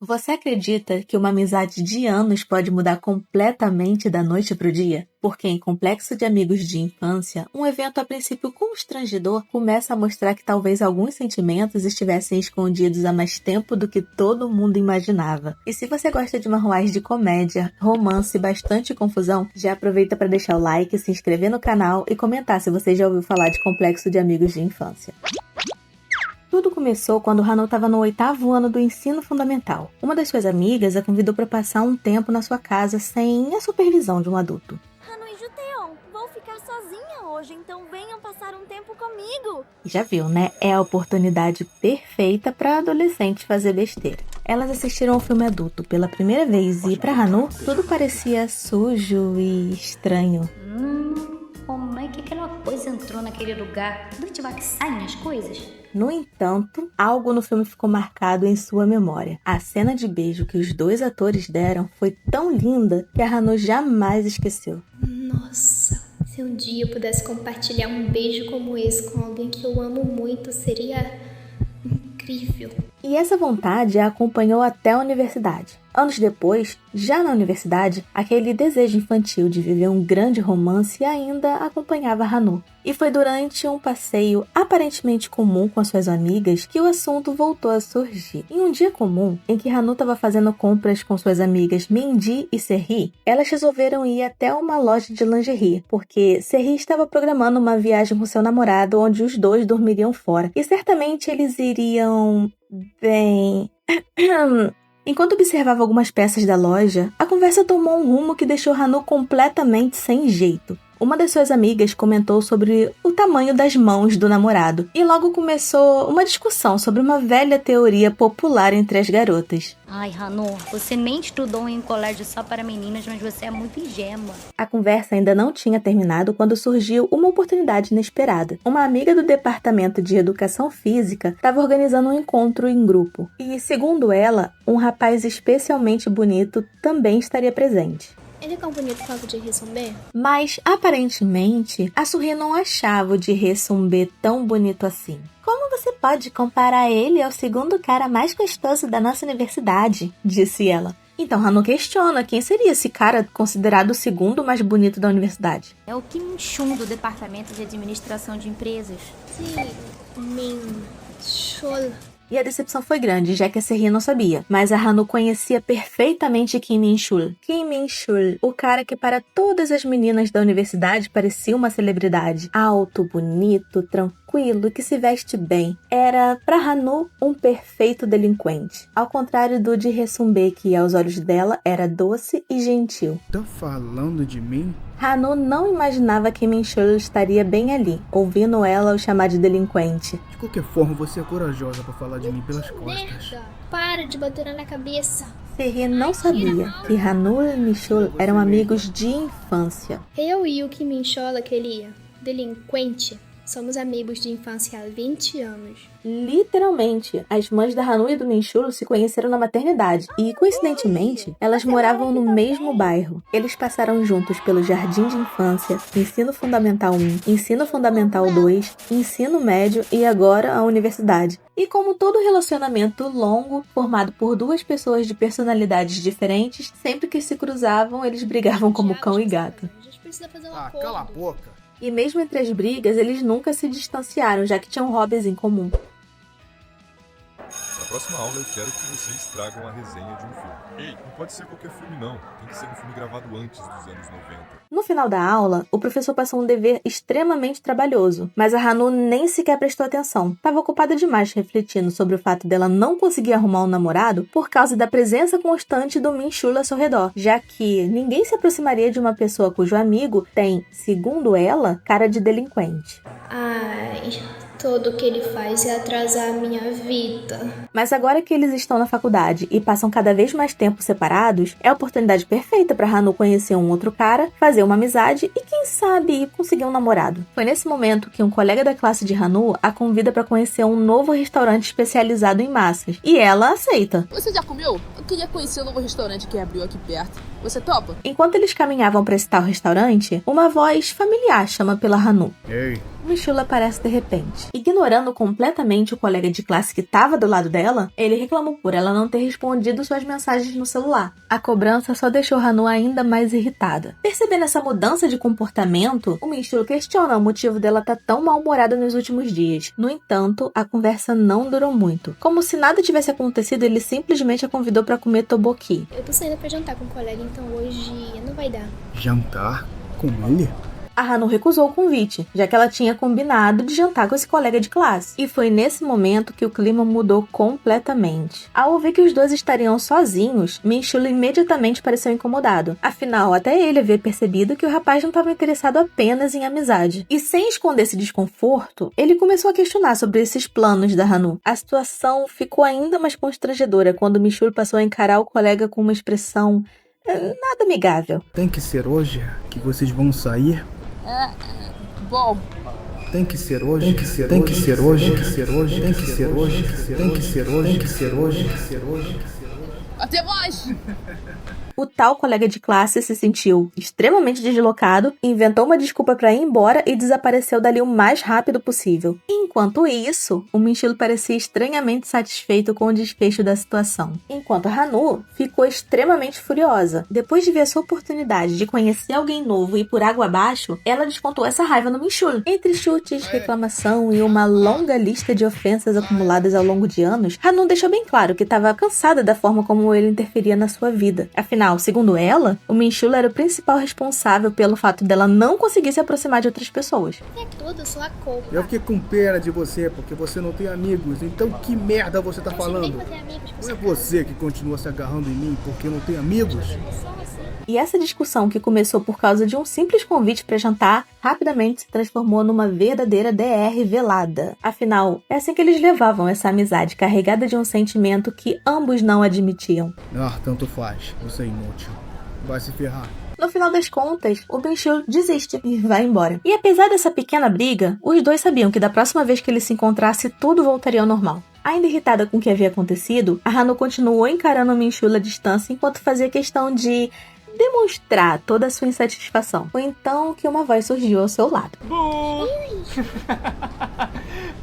Você acredita que uma amizade de anos pode mudar completamente da noite para o dia? Porque em Complexo de Amigos de Infância, um evento a princípio constrangedor começa a mostrar que talvez alguns sentimentos estivessem escondidos há mais tempo do que todo mundo imaginava. E se você gosta de uma ruaz de comédia, romance e bastante confusão, já aproveita para deixar o like, se inscrever no canal e comentar se você já ouviu falar de Complexo de Amigos de Infância. Tudo começou quando Hano estava no 8º ano do ensino fundamental. Uma das suas amigas a convidou para passar um tempo na sua casa sem a supervisão de um adulto. Hano e Juteon, vou ficar sozinha hoje, então venham passar um tempo comigo. Já viu, né? É a oportunidade perfeita para adolescente fazer besteira. Elas assistiram ao filme adulto pela primeira vez e para Hano tudo parecia sujo e estranho. Como é que aquela coisa entrou naquele lugar? Do que saem as coisas? No entanto, algo no filme ficou marcado em sua memória. A cena de beijo que os dois atores deram foi tão linda que a Hano jamais esqueceu. Nossa, se um dia eu pudesse compartilhar um beijo como esse com alguém que eu amo muito, seria incrível. E essa vontade a acompanhou até a universidade. Anos depois, já na universidade, aquele desejo infantil de viver um grande romance ainda acompanhava Hano. E foi durante um passeio aparentemente comum com as suas amigas que o assunto voltou a surgir. Em um dia comum, em que Hano estava fazendo compras com suas amigas Mindy e Serri, elas resolveram ir até uma loja de lingerie, porque Serri estava programando uma viagem com seu namorado onde os dois dormiriam fora. E certamente eles iriam... bem... Enquanto observava algumas peças da loja, a conversa tomou um rumo que deixou Hano completamente sem jeito. Uma das suas amigas comentou sobre o tamanho das mãos do namorado, e logo começou uma discussão sobre uma velha teoria popular entre as garotas. Ai, Hano, você nem estudou em colégio só para meninas, mas você é muito ingênua. A conversa ainda não tinha terminado quando surgiu uma oportunidade inesperada. Uma amiga do departamento de educação física estava organizando um encontro em grupo, e segundo ela, um rapaz especialmente bonito também estaria presente. Ele é tão bonito quanto o de Rissumbe? Mas, aparentemente, a Surri não achava o de Rissumbe tão bonito assim. Como você pode comparar ele ao segundo cara mais gostoso da nossa universidade? Disse ela. Então Hano questiona quem seria esse cara considerado o segundo mais bonito da universidade. É o Kim Chun do Departamento de Administração de Empresas. Chul. E a decepção foi grande, já que a Serri não sabia. Mas a Hano conhecia perfeitamente Kim Min-chul. Kim Min-chul, o cara que para todas as meninas da universidade parecia uma celebridade. Alto, bonito, tranquilo, que se veste bem. Era, para Hano, um perfeito delinquente. Ao contrário do de Rissumbe, que aos olhos dela era doce e gentil. Tá falando de mim? Hano não imaginava que Min-chul estaria bem ali, ouvindo ela o chamar de delinquente. De qualquer forma, você é corajosa pra falar de mim pelas costas. Merda! Para de bater na minha cabeça. Serri não sabia que Hano e Min-chul eram amigos de infância. Eu e o Kim Min-chul, aquele delinquente, somos amigos de infância há 20 anos. Literalmente, as mães da Hano e do Min-chul se conheceram na maternidade e, coincidentemente, elas moravam no mesmo bairro. Eles passaram juntos pelo Jardim de Infância, Ensino Fundamental 1, Ensino Fundamental 2, Ensino Médio e agora a universidade. E como todo relacionamento longo, formado por duas pessoas de personalidades diferentes, sempre que se cruzavam, eles brigavam como cão e gato. Cala a boca! E mesmo entre as brigas, eles nunca se distanciaram, já que tinham hobbies em comum. Na próxima aula eu quero que vocês tragam a resenha de um filme. Ei, não pode ser qualquer filme não. Tem que ser um filme gravado antes dos anos 90. No final da aula, o professor passou um dever extremamente trabalhoso, mas a Hano nem sequer prestou atenção. Estava ocupada demais refletindo sobre o fato dela não conseguir arrumar um namorado por causa da presença constante do Min-chul ao seu redor, já que ninguém se aproximaria de uma pessoa cujo amigo tem, segundo ela, cara de delinquente. Ai, tudo o que ele faz é atrasar a minha vida. Mas agora que eles estão na faculdade e passam cada vez mais tempo separados, é a oportunidade perfeita para Hano conhecer um outro cara, fazer uma amizade e, quem sabe, conseguir um namorado. Foi nesse momento que um colega da classe de Hano a convida para conhecer um novo restaurante especializado em massas, e ela aceita. Você já comeu? Eu queria conhecer o novo restaurante que abriu aqui perto. Você topa? Enquanto eles caminhavam para esse tal restaurante, uma voz familiar chama pela Hano. Ei, Michula aparece de repente. Ignorando completamente o colega de classe que estava do lado dela, ele reclamou por ela não ter respondido suas mensagens no celular. A cobrança só deixou Hanu ainda mais irritada. Percebendo essa mudança de comportamento, o Michula questiona o motivo dela estar tão mal-humorada nos últimos dias. No entanto, a conversa não durou muito. Como se nada tivesse acontecido, ele simplesmente a convidou para comer tteokbokki. Eu tô saindo pra jantar com o colega, então hoje não vai dar. Jantar? Com ele? A Hanu recusou o convite, já que ela tinha combinado de jantar com esse colega de classe. E foi nesse momento que o clima mudou completamente. Ao ouvir que os dois estariam sozinhos, Minchula imediatamente pareceu incomodado. Afinal, até ele havia percebido que o rapaz não estava interessado apenas em amizade. E sem esconder esse desconforto, ele começou a questionar sobre esses planos da Hanu. A situação ficou ainda mais constrangedora quando Minchula passou a encarar o colega com uma expressão nada amigável. Tem que ser hoje que vocês vão sair? Bom, Tem que ser hoje, tem que ser hoje, tem que ser hoje, tem que ser hoje, tem que ser hoje, tem que ser hoje, tem que ser hoje, tem que ser hoje. até mais! O tal colega de classe se sentiu extremamente deslocado, inventou uma desculpa para ir embora e desapareceu dali o mais rápido possível. Enquanto isso, o Minchula parecia estranhamente satisfeito com o desfecho da situação. Enquanto a Hanu ficou extremamente furiosa. Depois de ver a sua oportunidade de conhecer alguém novo e ir por água abaixo, ela descontou essa raiva no Minchula. Entre chutes, reclamação e uma longa lista de ofensas acumuladas ao longo de anos, Hanu deixou bem claro que estava cansada da forma como ele interferia na sua vida. Afinal, segundo ela, o Minchula era o principal responsável pelo fato dela não conseguir se aproximar de outras pessoas. É tudo sua culpa. Eu fiquei com pena de você porque você não tem amigos. Então que merda você tá falando? Não é você que continua se agarrando em mim porque não tem amigos? E essa discussão, que começou por causa de um simples convite para jantar, rapidamente se transformou numa verdadeira DR velada. Afinal, é assim que eles levavam essa amizade carregada de um sentimento que ambos não admitiam. Ah, tanto faz. Você é inútil. Vai se ferrar. No final das contas, o Minchula desiste e vai embora. E apesar dessa pequena briga, os dois sabiam que da próxima vez que eles se encontrassem, tudo voltaria ao normal. Ainda irritada com o que havia acontecido, a Hanu continuou encarando o Minchula à distância enquanto fazia questão de demonstrar toda a sua insatisfação. Foi então que uma voz surgiu ao seu lado.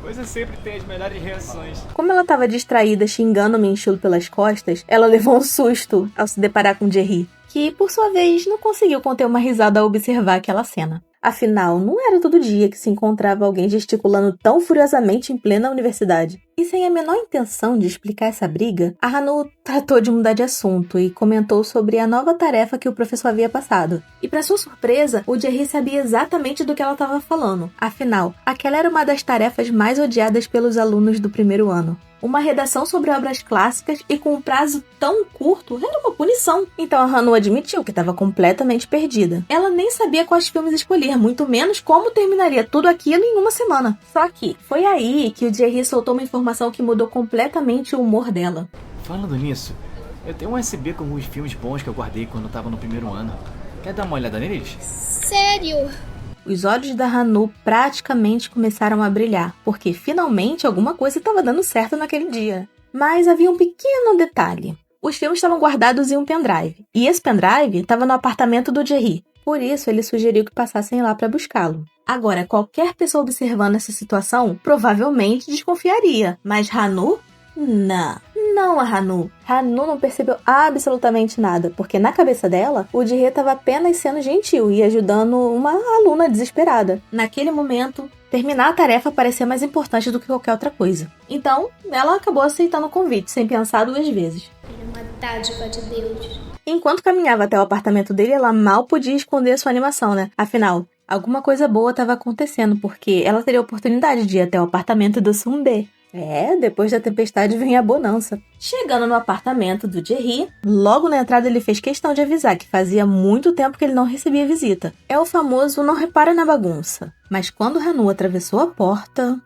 Você sempre tem as melhores reações. Como ela estava distraída xingando o Minchula pelas costas, ela levou um susto ao se deparar com Jerry, que, por sua vez, não conseguiu conter uma risada ao observar aquela cena. Afinal, não era todo dia que se encontrava alguém gesticulando tão furiosamente em plena universidade. E sem a menor intenção de explicar essa briga, a Hanu tratou de mudar de assunto e comentou sobre a nova tarefa que o professor havia passado. E para sua surpresa, o Jerry sabia exatamente do que ela estava falando. Afinal, aquela era uma das tarefas mais odiadas pelos alunos do primeiro ano. Uma redação sobre obras clássicas e com um prazo tão curto era uma punição. Então a Hanu admitiu que estava completamente perdida. Ela nem sabia quais filmes escolher, muito menos como terminaria tudo aquilo em uma semana. Só que foi aí que o Jerry soltou uma informação que mudou completamente o humor dela. Falando nisso, eu tenho um USB com os filmes bons que eu guardei quando eu tava no primeiro ano. Quer dar uma olhada neles? Sério? Os olhos da Hanu praticamente começaram a brilhar, porque finalmente alguma coisa estava dando certo naquele dia. Mas havia um pequeno detalhe. Os filmes estavam guardados em um pendrive, e esse pendrive estava no apartamento do Jerry. Por isso, ele sugeriu que passassem lá para buscá-lo. Agora, qualquer pessoa observando essa situação provavelmente desconfiaria, mas Hanu? Não a Hanu. Hanu não percebeu absolutamente nada, porque na cabeça dela, o Jerry estava apenas sendo gentil e ajudando uma aluna desesperada. Naquele momento, terminar a tarefa parecia mais importante do que qualquer outra coisa. Então, ela acabou aceitando o convite, sem pensar 2 vezes. Era uma dádiva de Deus. Enquanto caminhava até o apartamento dele, ela mal podia esconder sua animação, né? Afinal, alguma coisa boa estava acontecendo, porque ela teria a oportunidade de ir até o apartamento do Sunbe. Depois da tempestade vem a bonança. Chegando no apartamento do Jerry, logo na entrada ele fez questão de avisar que fazia muito tempo que ele não recebia visita. É o famoso não repara na bagunça. Mas quando Hanu atravessou a porta...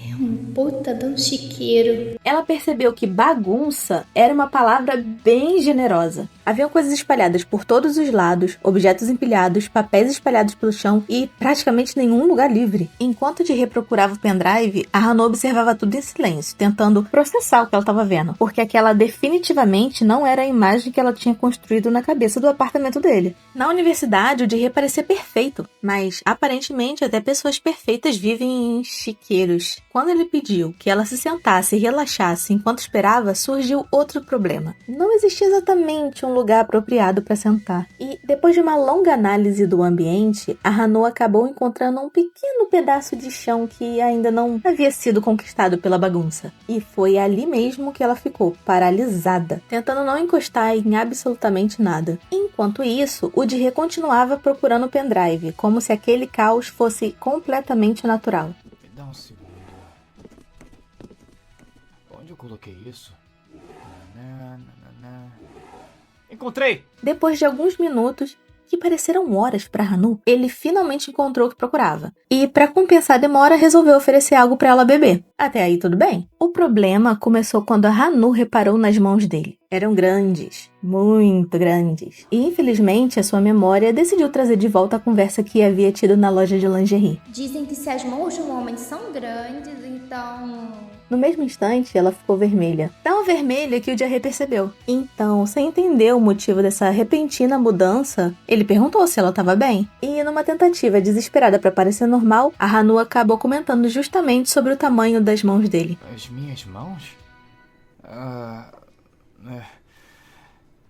Eu Um puta de um chiqueiro. Ela percebeu que bagunça era uma palavra bem generosa. Haviam coisas espalhadas por todos os lados, objetos empilhados, papéis espalhados pelo chão e praticamente nenhum lugar livre. Enquanto de procurava o pendrive, a Hannah observava tudo em silêncio, tentando processar o que ela estava vendo, porque aquela definitivamente não era a imagem que ela tinha construído na cabeça do apartamento dele. Na universidade, o Jerry parecia perfeito, mas aparentemente até pessoas perfeitas vivem em chiqueiros. Quando ele pediu que ela se sentasse e relaxasse enquanto esperava, surgiu outro problema. Não existia exatamente um lugar apropriado para sentar. E depois de uma longa análise do ambiente, a Hannah acabou encontrando um pequeno pedaço de chão que ainda não havia sido conquistado pela bagunça. E foi ali mesmo que ela ficou, paralisada, tentando não encostar em absolutamente nada. Enquanto isso, o Jerry continuava procurando o pendrive, como se aquele caos fosse completamente natural. Me dá um segundo. Onde eu coloquei isso? Encontrei! Depois de alguns minutos, que pareceram horas para Hannah, ele finalmente encontrou o que procurava. E, para compensar a demora, resolveu oferecer algo para ela beber. Até aí tudo bem. O problema começou quando a Hannah reparou nas mãos dele. Eram grandes, muito grandes. E, infelizmente, a sua memória decidiu trazer de volta a conversa que havia tido na loja de lingerie. Dizem que se as mãos de um homem são grandes, então... No mesmo instante, ela ficou vermelha. Tão vermelha que o Jerry percebeu. Então, sem entender o motivo dessa repentina mudança, ele perguntou se ela estava bem. E, numa tentativa desesperada para parecer normal, a Hannah acabou comentando justamente sobre o tamanho das mãos dele. As minhas mãos?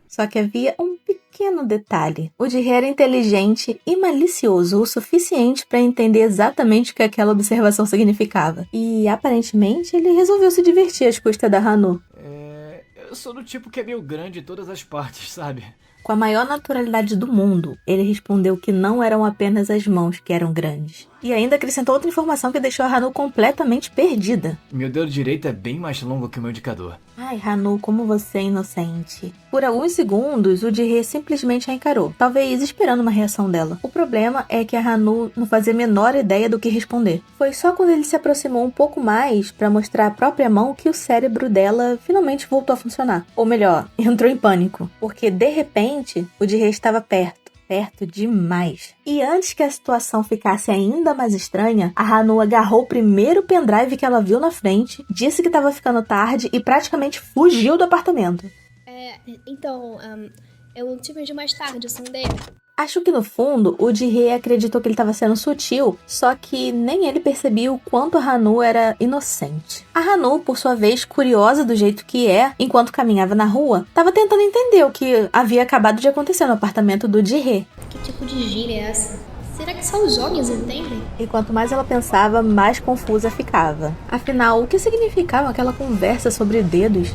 Só que havia um pequeno detalhe. O Jerry era inteligente e malicioso o suficiente para entender exatamente o que aquela observação significava. E, aparentemente, ele resolveu se divertir às custas da Hannah. Eu sou do tipo que é meio grande em todas as partes, sabe? Com a maior naturalidade do mundo, ele respondeu que não eram apenas as mãos que eram grandes. E ainda acrescentou outra informação que deixou a Hannah completamente perdida. Meu dedo direito é bem mais longo que o meu indicador. Ai, Hannah, como você é inocente. Por alguns segundos, o Jerry simplesmente a encarou, talvez esperando uma reação dela. O problema é que a Hannah não fazia a menor ideia do que responder. Foi só quando ele se aproximou um pouco mais para mostrar a própria mão que o cérebro dela finalmente voltou a funcionar. Ou melhor, entrou em pânico, porque de repente o Jerry estava perto demais. E antes que a situação ficasse ainda mais estranha, a Hannah agarrou o primeiro pendrive que ela viu na frente, disse que estava ficando tarde e praticamente fugiu do apartamento. Eu te vejo mais tarde, Sunday. Acho que no fundo, o Jerry acreditou que ele estava sendo sutil, só que nem ele percebia o quanto a Hannah era inocente. A Hannah, por sua vez, curiosa do jeito que é, enquanto caminhava na rua, estava tentando entender o que havia acabado de acontecer no apartamento do Jerry. Que tipo de gíria é essa? Será que só os homens entendem? E quanto mais ela pensava, mais confusa ficava. Afinal, o que significava aquela conversa sobre dedos?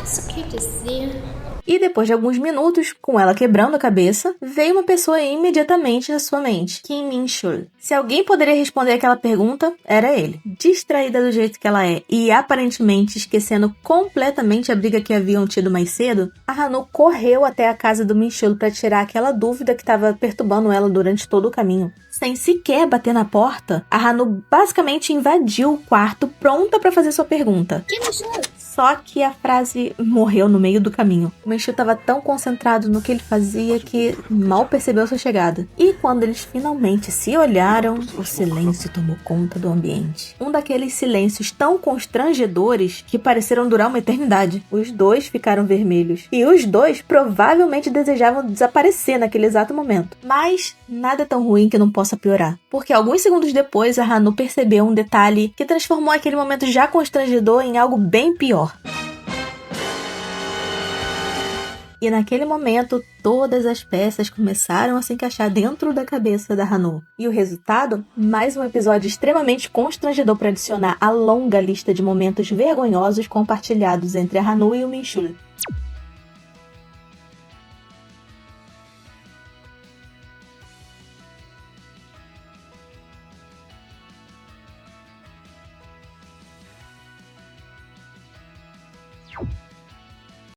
Isso quer dizer... E depois de alguns minutos, com ela quebrando a cabeça, veio uma pessoa imediatamente na sua mente, Kim Min-chul. Se alguém poderia responder aquela pergunta, era ele. Distraída do jeito que ela é e aparentemente esquecendo completamente a briga que haviam tido mais cedo, a Hannah correu até a casa do Min-chul para tirar aquela dúvida que estava perturbando ela durante todo o caminho. Sem sequer bater na porta, a Hannah basicamente invadiu o quarto pronta para fazer sua pergunta. Que Min-chul? Só que a frase morreu no meio do caminho. O Min-chul estava tão concentrado no que ele fazia que mal percebeu sua chegada. E quando eles finalmente se olharam, o silêncio tomou conta do ambiente. Um daqueles silêncios tão constrangedores que pareceram durar uma eternidade. Os dois ficaram vermelhos. E os dois provavelmente desejavam desaparecer naquele exato momento. Mas nada é tão ruim que não possa piorar. Porque alguns segundos depois, a Hannah percebeu um detalhe que transformou aquele momento já constrangedor em algo bem pior. E naquele momento, todas as peças começaram a se encaixar dentro da cabeça da Hannah. E o resultado? Mais um episódio extremamente constrangedor para adicionar à longa lista de momentos vergonhosos compartilhados entre a Hannah e o Min-chul. You